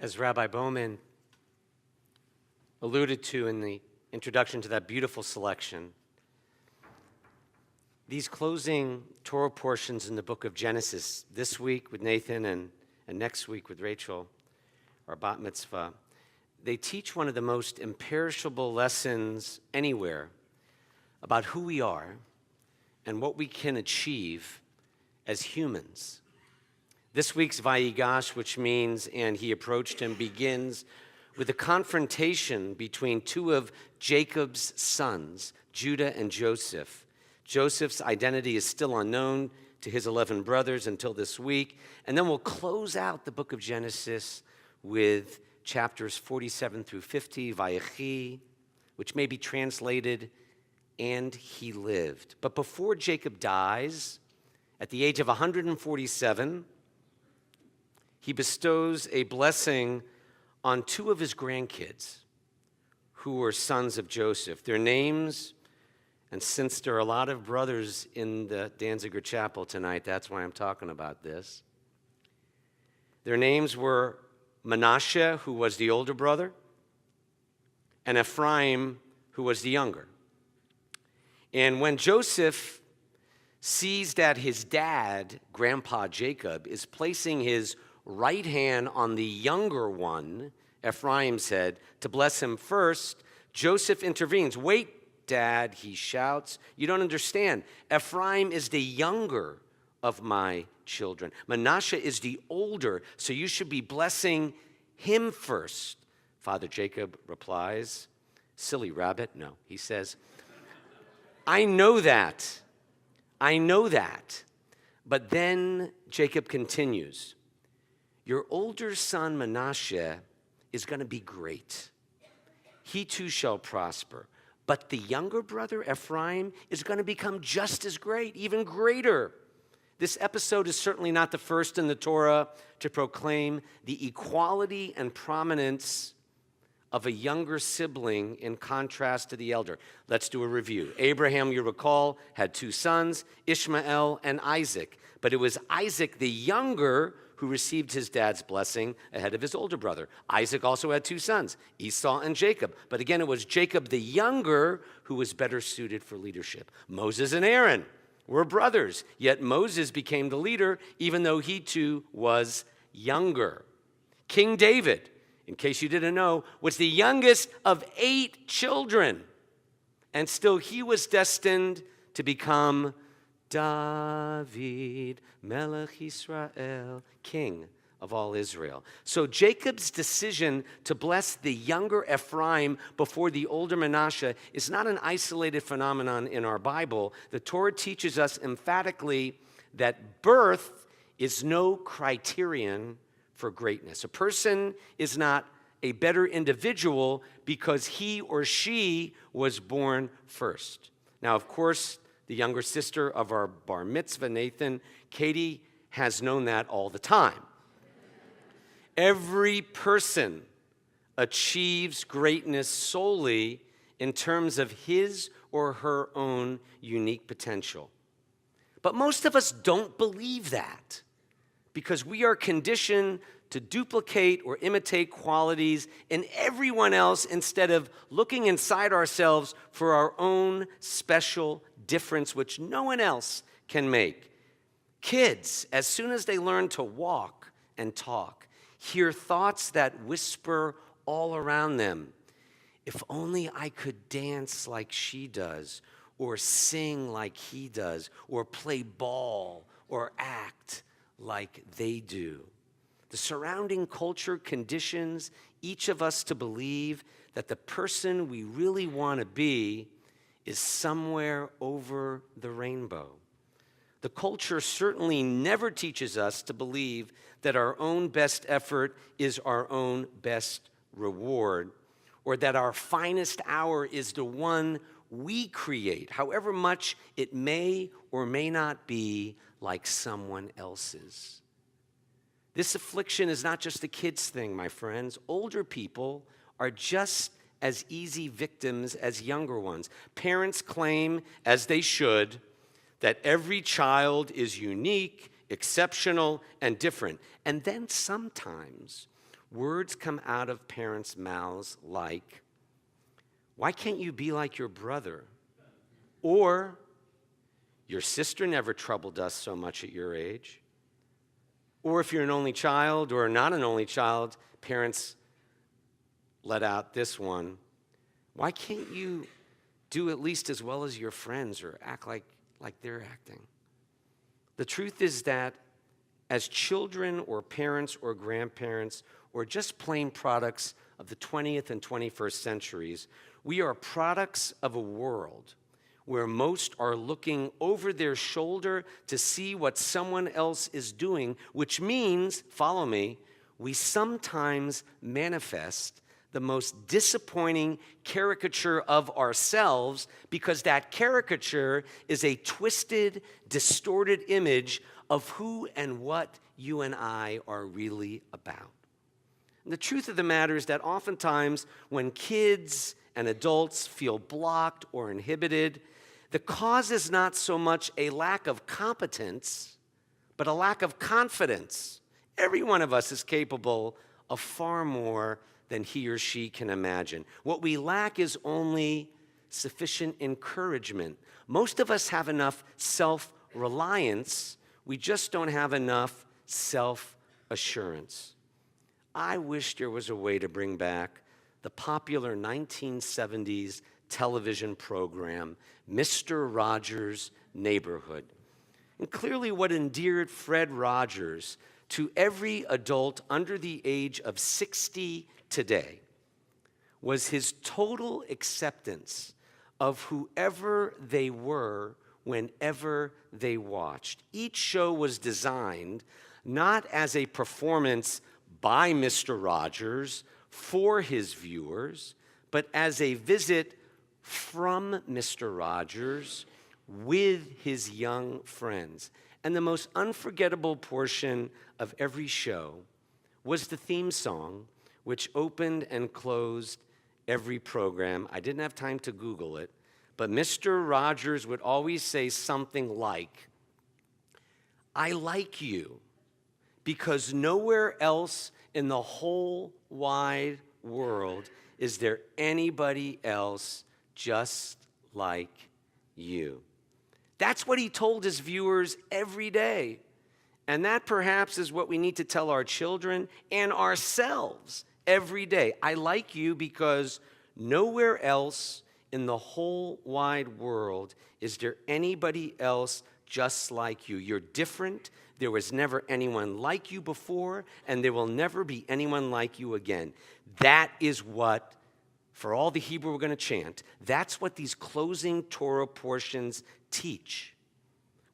As Rabbi Bowman alluded to in the introduction to that beautiful selection, these closing Torah portions in the book of Genesis, this week with Nathan and next week with Rachel, our bat mitzvah, they teach one of the most imperishable lessons anywhere about who we are and what we can achieve as humans. This week's Vayigash, which means, and he approached him, begins with a confrontation between two of Jacob's sons, Judah and Joseph. Joseph's identity is still unknown to his 11 brothers until this week. And then we'll close out the book of Genesis with chapters 47 through 50, Vayechi, which may be translated, and he lived. But before Jacob dies, at the age of 147, he bestows a blessing on two of his grandkids who were sons of Joseph. Their names, and since there are a lot of brothers in the Danziger Chapel tonight, that's why I'm talking about this. Their names were Manasseh, who was the older brother, and Ephraim, who was the younger. And when Joseph sees that his dad, Grandpa Jacob, is placing his right hand on the younger one, Ephraim said, to bless him first, Joseph intervenes. "Wait, Dad," he shouts. "You don't understand. Ephraim is the younger of my children. Manasseh is the older, so you should be blessing him first." Father Jacob replies, "Silly rabbit." No, he says, I know that. But then Jacob continues, "Your older son Manasseh is going to be great. He too shall prosper. But the younger brother Ephraim is going to become just as great, even greater." This episode is certainly not the first in the Torah to proclaim the equality and prominence of a younger sibling in contrast to the elder. Let's do a review. Abraham, you recall, had two sons, Ishmael and Isaac. But it was Isaac the younger who received his dad's blessing ahead of his older brother. Isaac also had two sons, Esau and Jacob. But again, it was Jacob the younger who was better suited for leadership. Moses and Aaron were brothers, yet Moses became the leader even though he too was younger. King David, in case you didn't know, was the youngest of 8 children. And still he was destined to become David, Melech Israel, king of all Israel. So Jacob's decision to bless the younger Ephraim before the older Manasseh is not an isolated phenomenon in our Bible. The Torah teaches us emphatically that birth is no criterion for greatness. A person is not a better individual because he or she was born first. Now, of course, the younger sister of our bar mitzvah, Nathan, Katie, has known that all the time. Every person achieves greatness solely in terms of his or her own unique potential. But most of us don't believe that because we are conditioned to duplicate or imitate qualities in everyone else instead of looking inside ourselves for our own special difference, which no one else can make. Kids, as soon as they learn to walk and talk, hear thoughts that whisper all around them. If only I could dance like she does, or sing like he does, or play ball, or act like they do. The surrounding culture conditions each of us to believe that the person we really want to be is somewhere over the rainbow. The culture certainly never teaches us to believe that our own best effort is our own best reward, or that our finest hour is the one we create, however much it may or may not be like someone else's. This affliction is not just a kid's thing, my friends. Older people are just as easy victims as younger ones. Parents claim, as they should, that every child is unique, exceptional, and different. And then sometimes words come out of parents' mouths like, "Why can't you be like your brother?" Or, "Your sister never troubled us so much at your age." Or if you're an only child or not an only child, parents let out this one, "Why can't you do at least as well as your friends or act like they're acting?" The truth is that as children or parents or grandparents or just plain products of the 20th and 21st centuries, we are products of a world where most are looking over their shoulder to see what someone else is doing, which means, follow me, we sometimes manifest the most disappointing caricature of ourselves because that caricature is a twisted, distorted image of who and what you and I are really about. And the truth of the matter is that oftentimes when kids and adults feel blocked or inhibited, the cause is not so much a lack of competence, but a lack of confidence. Every one of us is capable of far more than he or she can imagine. What we lack is only sufficient encouragement. Most of us have enough self-reliance. We just don't have enough self-assurance. I wish there was a way to bring back the popular 1970s television program, Mr. Rogers' Neighborhood. And clearly what endeared Fred Rogers to every adult under the age of 60 today was his total acceptance of whoever they were whenever they watched. Each show was designed not as a performance by Mr. Rogers for his viewers, but as a visit from Mr. Rogers with his young friends. And the most unforgettable portion of every show was the theme song, which opened and closed every program. I didn't have time to Google it, but Mr. Rogers would always say something like, "I like you because nowhere else in the whole wide world is there anybody else just like you." That's what he told his viewers every day. And that perhaps is what we need to tell our children and ourselves every day. I like you because nowhere else in the whole wide world is there anybody else just like you. You're different. There was never anyone like you before, and there will never be anyone like you again. That is what, for all the Hebrew we're going to chant, that's what these closing Torah portions teach.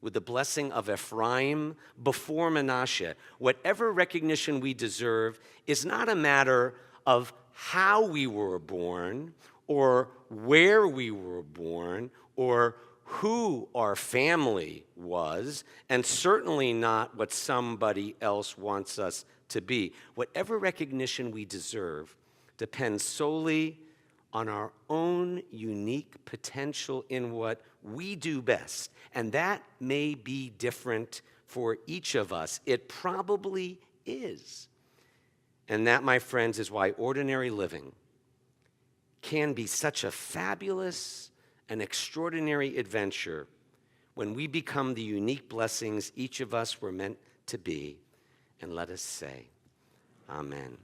With the blessing of Ephraim before Manasseh, whatever recognition we deserve is not a matter of how we were born or where we were born or who our family was, and certainly not what somebody else wants us to be. Whatever recognition we deserve depends solely on our own unique potential in what we do best. And that may be different for each of us. It probably is. And that, my friends, is why ordinary living can be such a fabulous and extraordinary adventure when we become the unique blessings each of us were meant to be. And let us say, Amen.